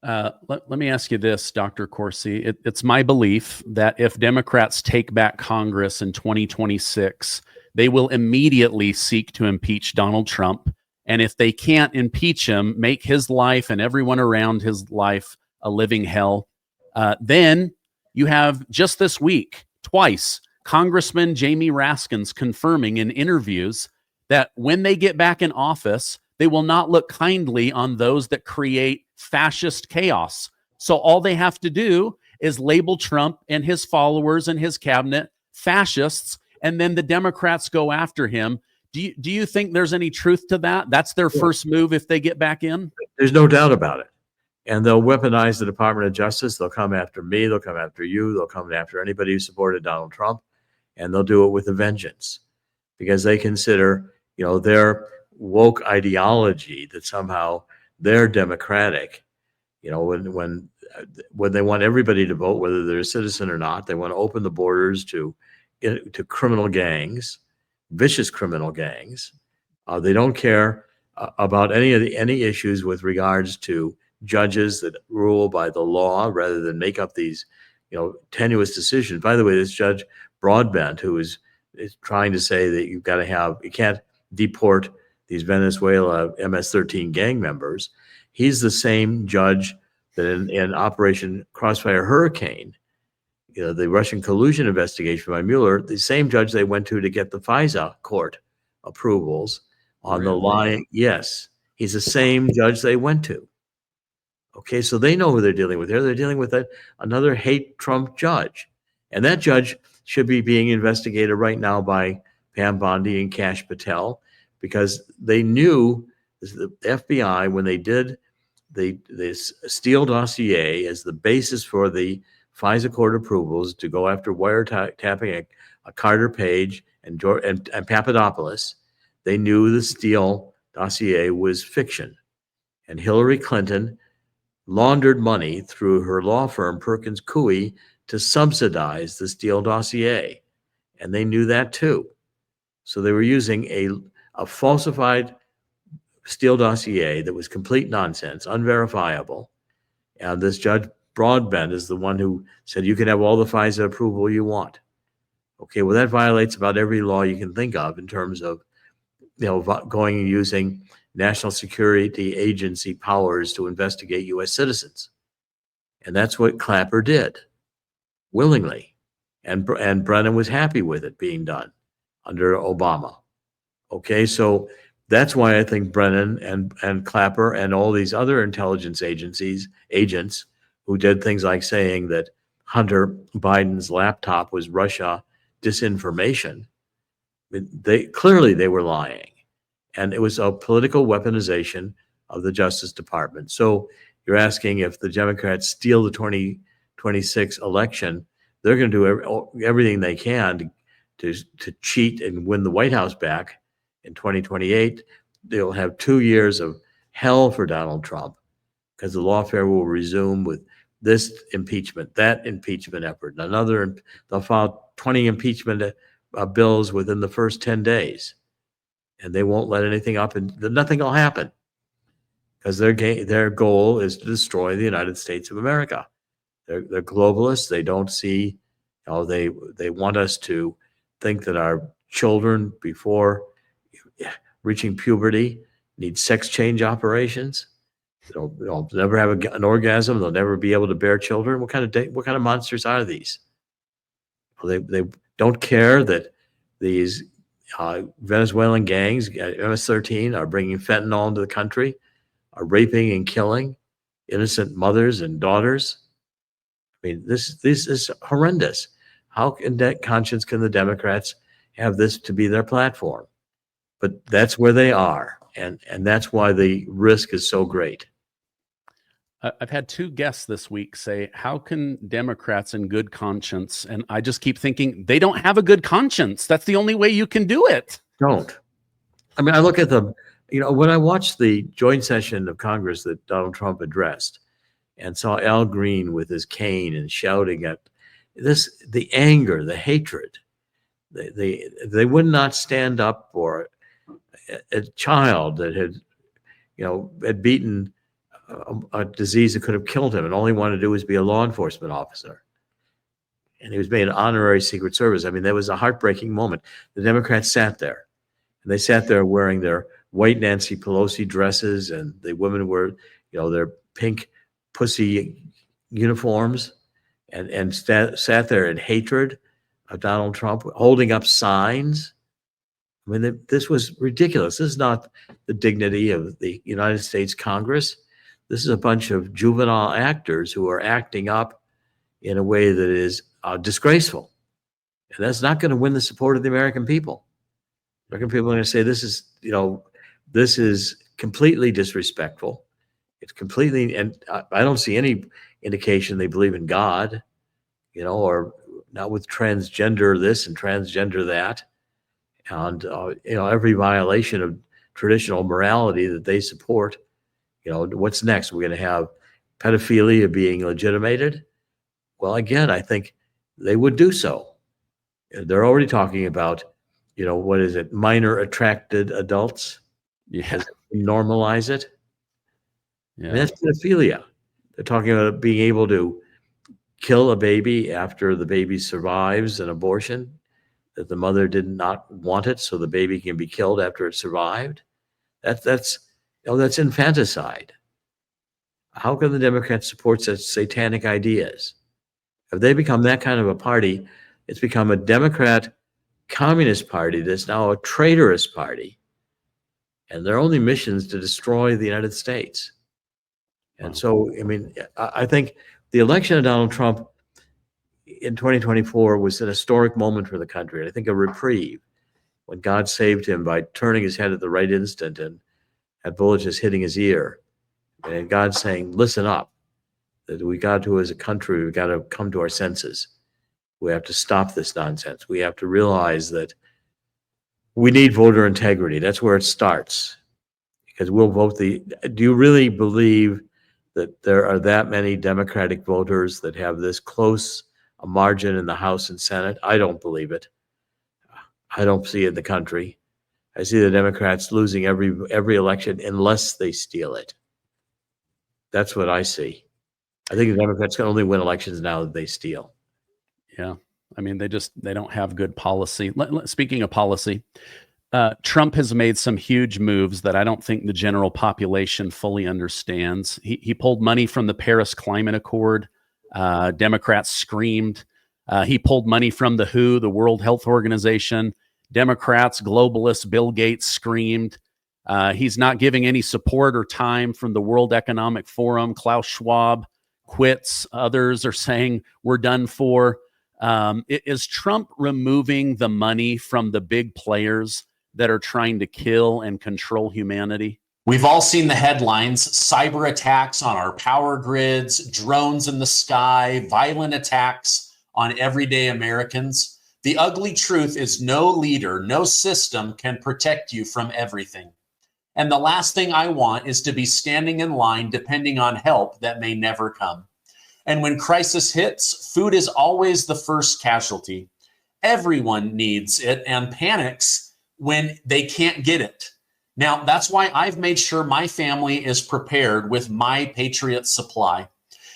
Let me ask you this, Dr. Corsi. It's my belief that if Democrats take back Congress in 2026, they will immediately seek to impeach Donald Trump. And if they can't impeach him, make his life and everyone around his life a living hell, then you have just this week, twice, Congressman Jamie Raskins confirming in interviews that when they get back in office, they will not look kindly on those that create fascist chaos. So all they have to do is label Trump and his followers and his cabinet fascists, and then the Democrats go after him. Do you think there's any truth to that? That's their first move if they get back in? There's no doubt about it. And they'll weaponize the Department of Justice. They'll come after me. They'll come after you. They'll come after anybody who supported Donald Trump. And they'll do it with a vengeance because they consider, their woke ideology that somehow they're democratic. When they want everybody to vote, whether they're a citizen or not, they want to open the borders to criminal gangs, vicious criminal gangs. They don't care about any issues with regards to judges that rule by the law rather than make up these, tenuous decisions. By the way, this Judge Broadbent, who is trying to say that you can't deport these Venezuela MS-13 gang members. He's the same judge that in Operation Crossfire Hurricane, the Russian collusion investigation by Mueller, the same judge they went to get the FISA court approvals on the lying. Yes, he's the same judge they went to. Okay, so they know who they're dealing with there. They're dealing with another hate Trump judge. And that judge should be being investigated right now by Pam Bondi and Kash Patel, because they knew, the FBI, when they did this Steele dossier as the basis for the FISA court approvals to go after wiretapping a Carter Page and Papadopoulos, they knew the Steele dossier was fiction. And Hillary Clinton laundered money through her law firm, Perkins Coie, to subsidize the Steele dossier. And they knew that too. So they were using a falsified Steele dossier that was complete nonsense, unverifiable. And this Judge Broadbent is the one who said you can have all the FISA approval you want. Okay, well, that violates about every law you can think of in terms of, going and using national security agency powers to investigate U.S. citizens. And that's what Clapper did, willingly. And Brennan was happy with it being done under Obama. Okay, so that's why I think Brennan and Clapper and all these other intelligence agents who did things like saying that Hunter Biden's laptop was Russia disinformation, they were lying. And it was a political weaponization of the Justice Department. So you're asking if the Democrats steal the 2026 election, they're going to do everything they can to cheat and win the White House back in 2028. They'll have 2 years of hell for Donald Trump because the lawfare will resume with this impeachment, that impeachment effort, and they'll file 20 impeachment bills within the first 10 days. And they won't let anything up, and nothing will happen because their goal is to destroy the United States of America. They're globalists. They don't see, they want us to think that our children before reaching puberty need sex change operations. They'll never have an orgasm. They'll never be able to bear children. What kind of monsters are these? Well, they don't care that these Venezuelan gangs, MS-13, are bringing fentanyl into the country, are raping and killing innocent mothers and daughters. I mean, this is horrendous. How in that conscience can the Democrats have this to be their platform? But that's where they are, and that's why the risk is so great. I've had two guests this week say, how can Democrats in good conscience? And I just keep thinking, they don't have a good conscience. That's the only way you can do it. Don't. I mean, I look at them, when I watched the joint session of Congress that Donald Trump addressed and saw Al Green with his cane and shouting at the anger, the hatred, they would not stand up for a child that had beaten a disease that could have killed him, and all he wanted to do was be a law enforcement officer. And he was made an honorary Secret Service. I mean, that was a heartbreaking moment. The Democrats sat there, and they sat there wearing their white Nancy Pelosi dresses, and the women were, their pink pussy uniforms, and sat there in hatred of Donald Trump, holding up signs. I mean, this was ridiculous. This is not the dignity of the United States Congress. This is a bunch of juvenile actors who are acting up in a way that is disgraceful. And that's not going to win the support of the American people. American people are going to say this is completely disrespectful. It's completely, and I don't see any indication they believe in God, or not with transgender this and transgender that. And, every violation of traditional morality that they support, what's next? We're going to have pedophilia being legitimated? Well, again, I think they would do so. They're already talking about, what is it? Minor attracted adults. Yeah. Normalize it. Yeah. I mean, that's pedophilia. They're talking about being able to kill a baby after the baby survives an abortion, that the mother did not want it, so the baby can be killed after it survived. That's infanticide. How can the Democrats support such satanic ideas? If they become that kind of a party, it's become a Democrat communist party that's now a traitorous party. And their only mission is to destroy the United States. And so, I mean, I think the election of Donald Trump in 2024 was an historic moment for the country. And I think a reprieve when God saved him by turning his head at the right instant and had bullets just hitting his ear. And God saying, listen up, that we got to, as a country, we got to come to our senses. We have to stop this nonsense. We have to realize that we need voter integrity. That's where it starts. Because we'll vote do you really believe that there are that many Democratic voters that have this close a margin in the House and Senate? I don't believe it. I don't see it in the country. I see the Democrats losing every election unless they steal it. That's what I see. I think the Democrats can only win elections now that they steal. Yeah. I mean, they don't have good policy. Speaking of policy, Trump has made some huge moves that I don't think the general population fully understands. He pulled money from the Paris Climate Accord. Democrats screamed. He pulled money from the WHO, the World Health Organization. Democrats, globalists, Bill Gates screamed. He's not giving any support or time from the World Economic Forum. Klaus Schwabb quits. Others are saying we're done for. Is Trump removing the money from the big players that are trying to kill and control humanity? We've all seen the headlines: cyber attacks on our power grids, drones in the sky, violent attacks on everyday Americans. The ugly truth is no leader, no system can protect you from everything. And the last thing I want is to be standing in line depending on help that may never come. And when crisis hits, food is always the first casualty. Everyone needs it and panics when they can't get it. Now, that's why I've made sure my family is prepared with my Patriot Supply.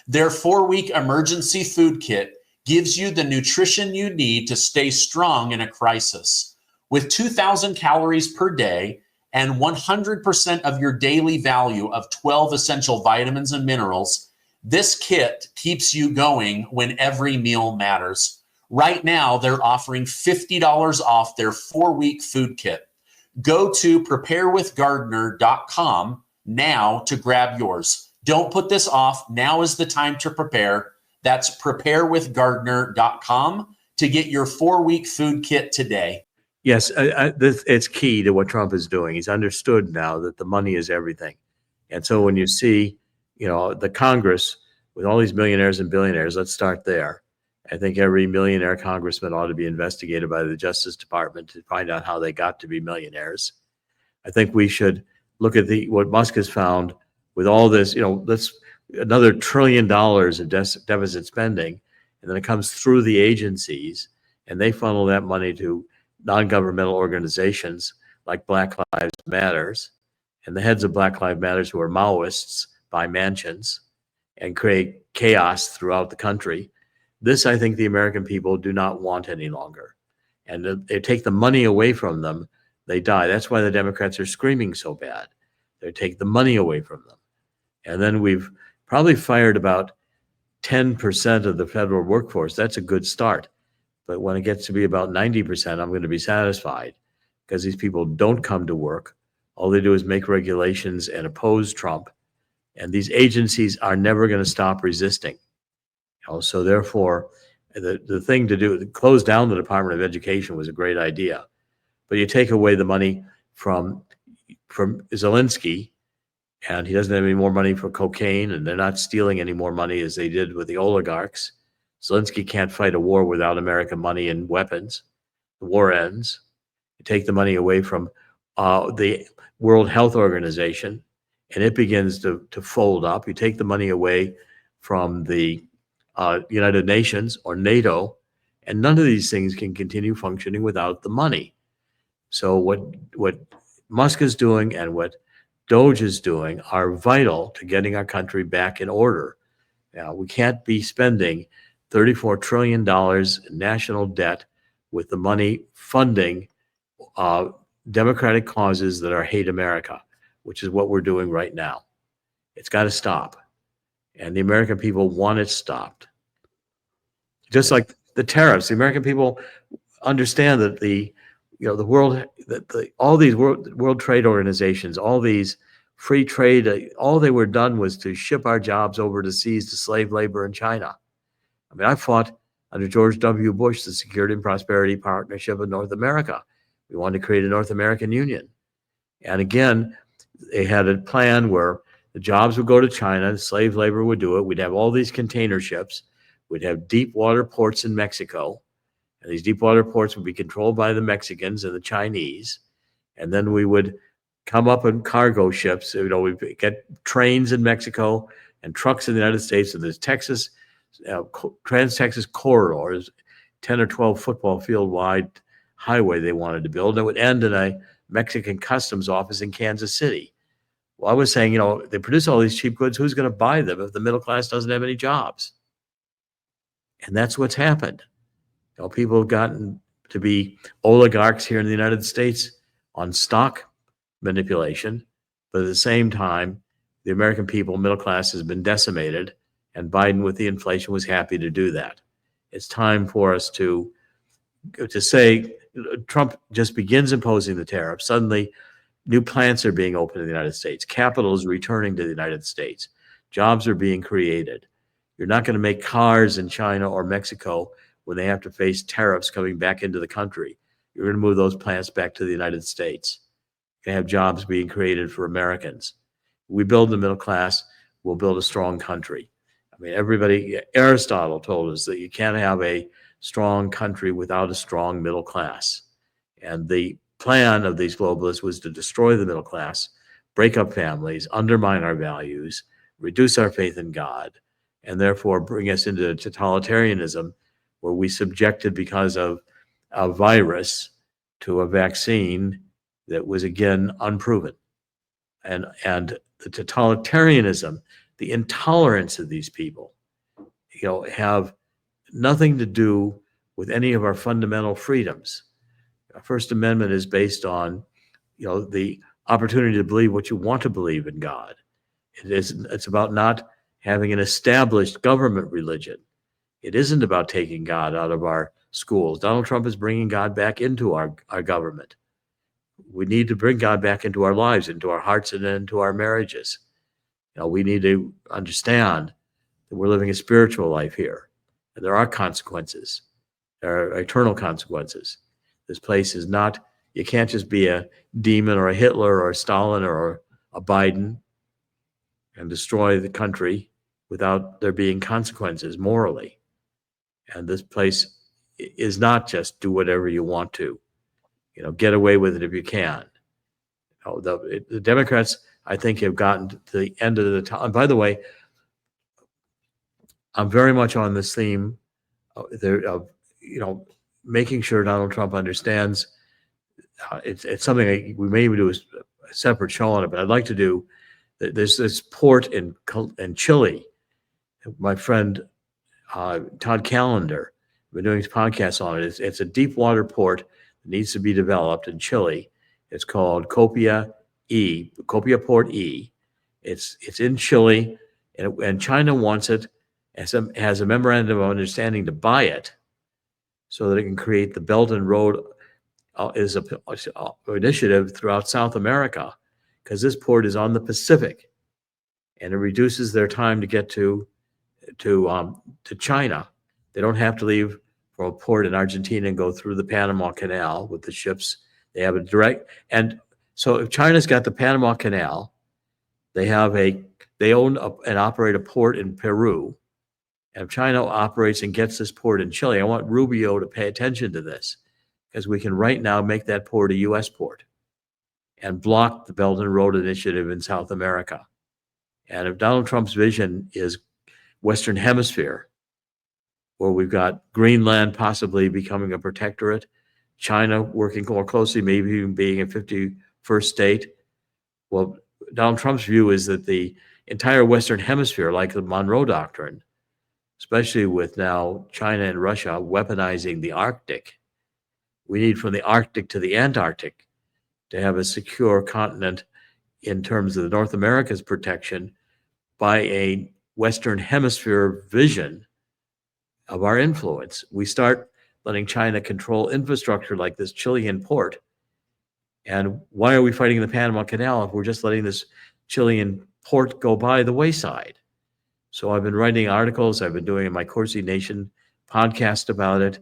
Their 4-week emergency food kit gives you the nutrition you need to stay strong in a crisis. With 2,000 calories per day and 100% of your daily value of 12 essential vitamins and minerals, this kit keeps you going when every meal matters. Right now, they're offering $50 off their 4-week food kit. Go to preparewithgardner.com now to grab yours. Don't put this off. Now is the time to prepare. That's preparewithgardner.com to get your 4-week food kit today. Yes, it's key to what Trump is doing. He's understood now that the money is everything. And so when you see, the Congress with all these millionaires and billionaires, let's start there. I think every millionaire congressman ought to be investigated by the Justice Department to find out how they got to be millionaires. I think we should look at what Musk has found with all this, let's another $1 trillion of deficit spending, and then it comes through the agencies, and they funnel that money to non-governmental organizations like Black Lives Matters, and the heads of Black Lives Matters, who are Maoists buy mansions and create chaos throughout the country. This, I think, the American people do not want any longer. And they take the money away from them, they die. That's why the Democrats are screaming so bad. They take the money away from them. And then we've probably fired about 10% of the federal workforce. That's a good start. But when it gets to be about 90%, I'm going to be satisfied, because these people don't come to work. All they do is make regulations and oppose Trump. And these agencies are never going to stop resisting. So therefore, the thing to do, close down the Department of Education was a great idea. But you take away the money from Zelensky, and he doesn't have any more money for cocaine, and they're not stealing any more money as they did with the oligarchs. Zelensky can't fight a war without American money and weapons. The war ends. You take the money away from the World Health Organization, and it begins to fold up. You take the money away from the United Nations or NATO, and none of these things can continue functioning without the money. So what Musk is doing and what Doge is doing are vital to getting our country back in order. Now, we can't be spending $34 trillion in national debt with the money funding democratic causes that are hate America, which is what we're doing right now. It's got to stop. And the American people want it stopped. Just like the tariffs, the American people understand that the world, that all these world trade organizations, all these free trade, all they were done was to ship our jobs over to seize the slave labor in China. I mean, I fought under George W. Bush the Security and Prosperity Partnership of North America. We wanted to create a North American Union. And again, they had a plan where the jobs would go to China, the slave labor would do it. We'd have all these container ships. We'd have deep water ports in Mexico. And these deep water ports would be controlled by the Mexicans and the Chinese. And then we would come up in cargo ships. We'd get trains in Mexico and trucks in the United States. And there's Texas, Trans-Texas corridors, 10 or 12 football field wide highway they wanted to build. And it would end in a Mexican customs office in Kansas City. Well, I was saying, they produce all these cheap goods. Who's going to buy them if the middle class doesn't have any jobs? And that's what's happened. People have gotten to be oligarchs here in the United States on stock manipulation. But at the same time, the American people, middle class, has been decimated. And Biden, with the inflation, was happy to do that. It's time for us to say, Trump just begins imposing the tariffs. Suddenly, new plants are being opened in the United States. Capital is returning to the United States. Jobs are being created. You're not going to make cars in China or Mexico when they have to face tariffs coming back into the country. You're going to move those plants back to the United States. You're going to have jobs being created for Americans. We build the middle class, we'll build a strong country. I mean, Aristotle told us that you can't have a strong country without a strong middle class. And the plan of these globalists was to destroy the middle class, break up families, undermine our values, reduce our faith in God, and therefore bring us into totalitarianism, where we subjected, because of a virus, to a vaccine that was again unproven. And the totalitarianism, the intolerance of these people, have nothing to do with any of our fundamental freedoms. Our First Amendment is based on, the opportunity to believe what you want to believe in God. It's about not having an established government religion. It isn't about taking God out of our schools. Donald Trump is bringing God back into our government. We need to bring God back into our lives, into our hearts, and into our marriages. We need to understand that we're living a spiritual life here, and there are consequences. There are eternal consequences. This place is not, you can't just be a demon or a Hitler or a Stalin or a Biden and destroy the country without there being consequences morally. And this place is not just do whatever you want to, get away with it if you can. The Democrats, I think, have gotten to the end of the time. And by the way, I'm very much on this theme of making sure Donald Trump understands. It's something we may even do a separate show on it, but I'd like to do There's this port in Chile. My friend Todd Callender, been doing podcasts on it. It's a deep water port that needs to be developed in Chile. It's called Copia Port E. It's in Chile, and China wants it, has a memorandum of understanding to buy it, so that it can create the Belt and Road is a initiative throughout South America, because this port is on the Pacific, and it reduces their time to get to China. They don't have to leave from a port in Argentina and go through the Panama Canal with the ships. They have a direct, and so if China's got the Panama Canal, they own and operate a port in Peru. And if China operates and gets this port in Chile, I want Rubio to pay attention to this, because we can right now make that port a U.S. port and block the Belt and Road Initiative in South America. And if Donald Trump's vision is Western Hemisphere, where we've got Greenland possibly becoming a protectorate, China working more closely, maybe even being a 51st state. Well, Donald Trump's view is that the entire Western Hemisphere, like the Monroe Doctrine, especially with now China and Russia weaponizing the Arctic, we need from the Arctic to the Antarctic to have a secure continent in terms of the North America's protection by a Western Hemisphere vision of our influence. We start letting China control infrastructure like this Chilean port. And why are we fighting the Panama Canal if we're just letting this Chilean port go by the wayside? So I've been writing articles. I've been doing my Corsi Nation podcast about it.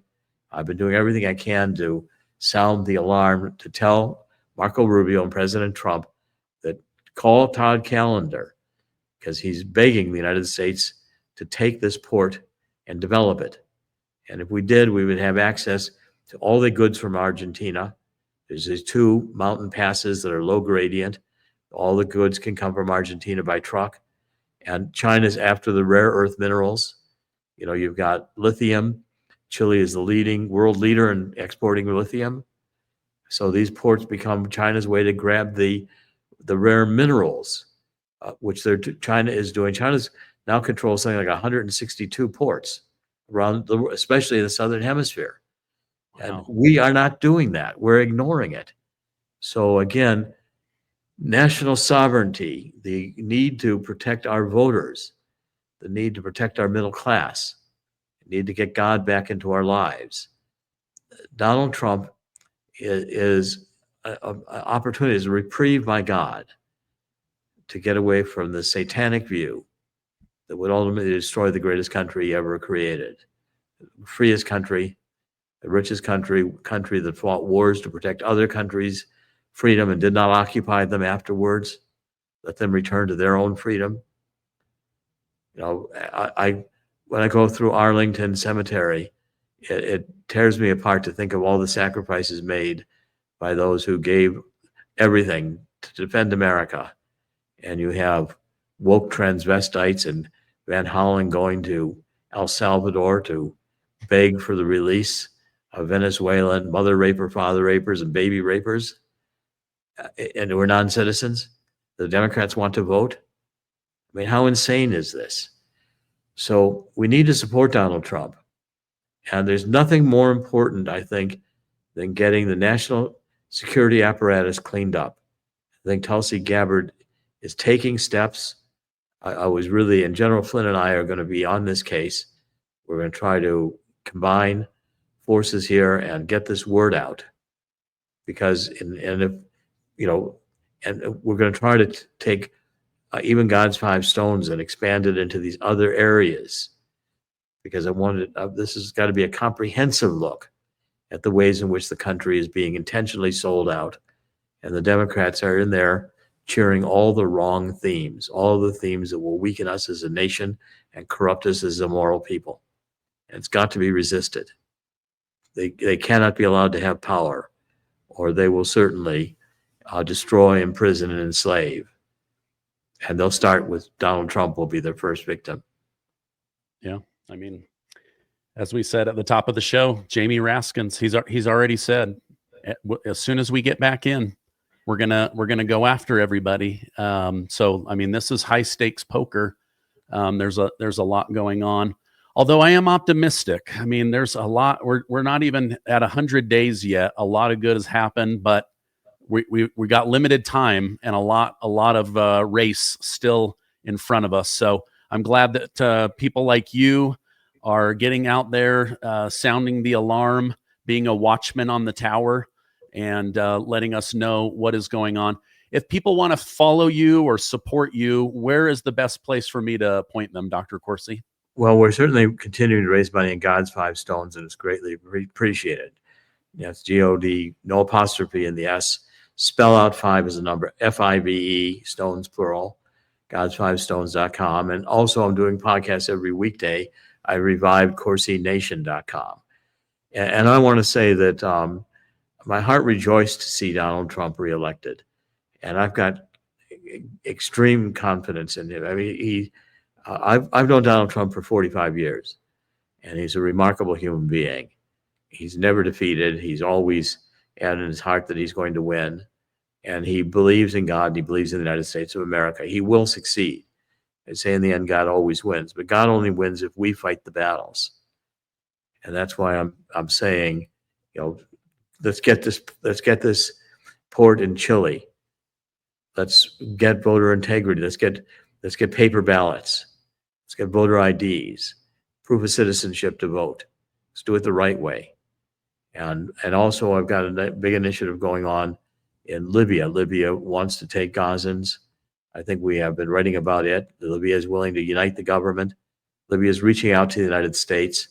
I've been doing everything I can to sound the alarm, to tell Marco Rubio and President Trump that call Todd Callender, because he's begging the United States to take this port and develop it. And if we did, we would have access to all the goods from Argentina. There's these 2 mountain passes that are low gradient. All the goods can come from Argentina by truck. And China's after the rare earth minerals. You know, you've got lithium. Chile is the world leader in exporting lithium. So these ports become China's way to grab the rare minerals, which China is doing. China's now controls something like 162 ports around especially in the Southern Hemisphere. Wow. And we are not doing that. We're ignoring it. So again, national sovereignty, the need to protect our voters, the need to protect our middle class, the need to get God back into our lives. Donald Trump is an opportunity, is a reprieve by God to get away from the satanic view that would ultimately destroy the greatest country ever created. The freest country, the richest country that fought wars to protect other countries' freedom and did not occupy them afterwards, let them return to their own freedom. You know, when I go through Arlington Cemetery, it tears me apart to think of all the sacrifices made by those who gave everything to defend America. And you have woke transvestites and Van Hollen going to El Salvador to beg for the release of Venezuelan mother raper, father rapers, and baby rapers. And we're non-citizens. The Democrats want to vote. I mean, how insane is this? So we need to support Donald Trump. And there's nothing more important, I think, than getting the national security apparatus cleaned up. I think Tulsi Gabbard is taking steps. I was really, and General Flynn and I are going to be on this case. We're going to try to combine forces here and get this word out. Because, and if, you know, and we're going to try to take even God's 5 stones and expand it into these other areas. Because I wanted, this has got to be a comprehensive look at the ways in which the country is being intentionally sold out. And the Democrats are in there cheering all the wrong themes, all the themes that will weaken us as a nation and corrupt us as immoral people. And it's got to be resisted. They cannot be allowed to have power, or they will certainly destroy, imprison, and enslave. And they'll start with Donald Trump will be their first victim. Yeah. I mean, as we said at the top of the show, Jamie Raskins, he's already said, as soon as we get back in, we're gonna go after everybody. So I mean, this is high stakes poker. There's a lot going on. Although I am optimistic. I mean, there's a lot. We're not even at 100 days yet. A lot of good has happened, but we got limited time and a lot of race still in front of us. So I'm glad that people like you are getting out there, sounding the alarm, being a watchman on the tower, and letting us know what is going on. If people want to follow you or support you, where is the best place for me to point them, Dr. Corsi? Well, we're certainly continuing to raise money in God's Five Stones, and it's greatly appreciated. That's G-O-D, no apostrophe in the S. Spell out 5 as a number, F-I-V-E, stones plural, gods5stones.com. And also I'm doing podcasts every weekday. I revived CorsiNation.com. And I want to say that my heart rejoiced to see Donald Trump reelected. And I've got extreme confidence in him. I mean, I've known Donald Trump for 45 years, and he's a remarkable human being. He's never defeated. He's always had in his heart that he's going to win. And he believes in God. And he believes in the United States of America. He will succeed. They say in the end, God always wins. But God only wins if we fight the battles. And that's why I'm saying, you know, let's get this port in Chile. Let's get voter integrity. Let's get paper ballots. Let's get voter IDs, proof of citizenship to vote. Let's do it the right way. And also I've got a big initiative going on in Libya. Libya wants to take Gazans. I think we have been writing about it. Libya is willing to unite the government. Libya is reaching out to the United States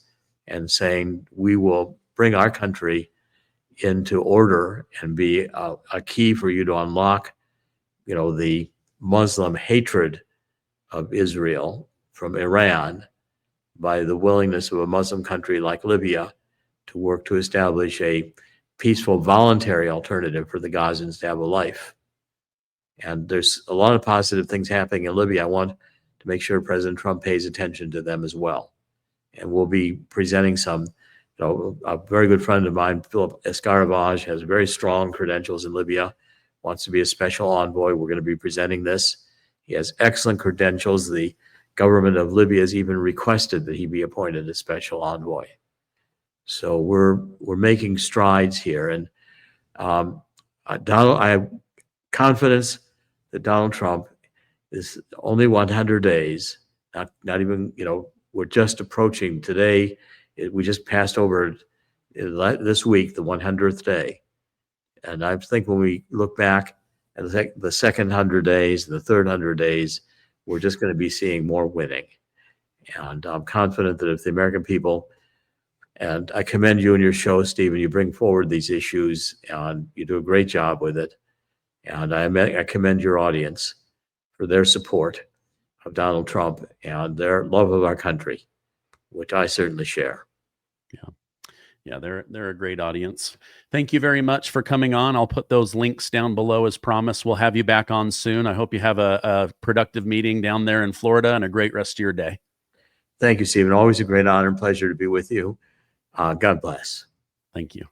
and saying, we will bring our country into order and be a key for you to unlock, you know, the Muslim hatred of Israel from Iran by the willingness of a Muslim country like Libya to work to establish a peaceful, voluntary alternative for the Gazans to have a life. And there's a lot of positive things happening in Libya. I want to make sure President Trump pays attention to them as well. And we'll be presenting some, you know, a very good friend of mine, Philip Escaravage, has very strong credentials in Libya, wants to be a special envoy. We're going to be presenting this. He has excellent credentials. The government of Libya has even requested that he be appointed a special envoy. So we're making strides here. And Donald, I have confidence that Donald Trump is only 100 days, not even, you know, we're just approaching today. We just passed over this week, the 100th day. And I think when we look back at the second 100 days, the third 100 days, we're just going to be seeing more winning. And I'm confident that if the American people, and I commend you and your show, Stephen, you bring forward these issues and you do a great job with it. And I commend your audience for their support of Donald Trump and their love of our country, which I certainly share. Yeah, they're a great audience. Thank you very much for coming on. I'll put those links down below as promised. We'll have you back on soon. I hope you have a productive meeting down there in Florida and a great rest of your day. Thank you, Stephen. Always a great honor and pleasure to be with you. God bless. Thank you.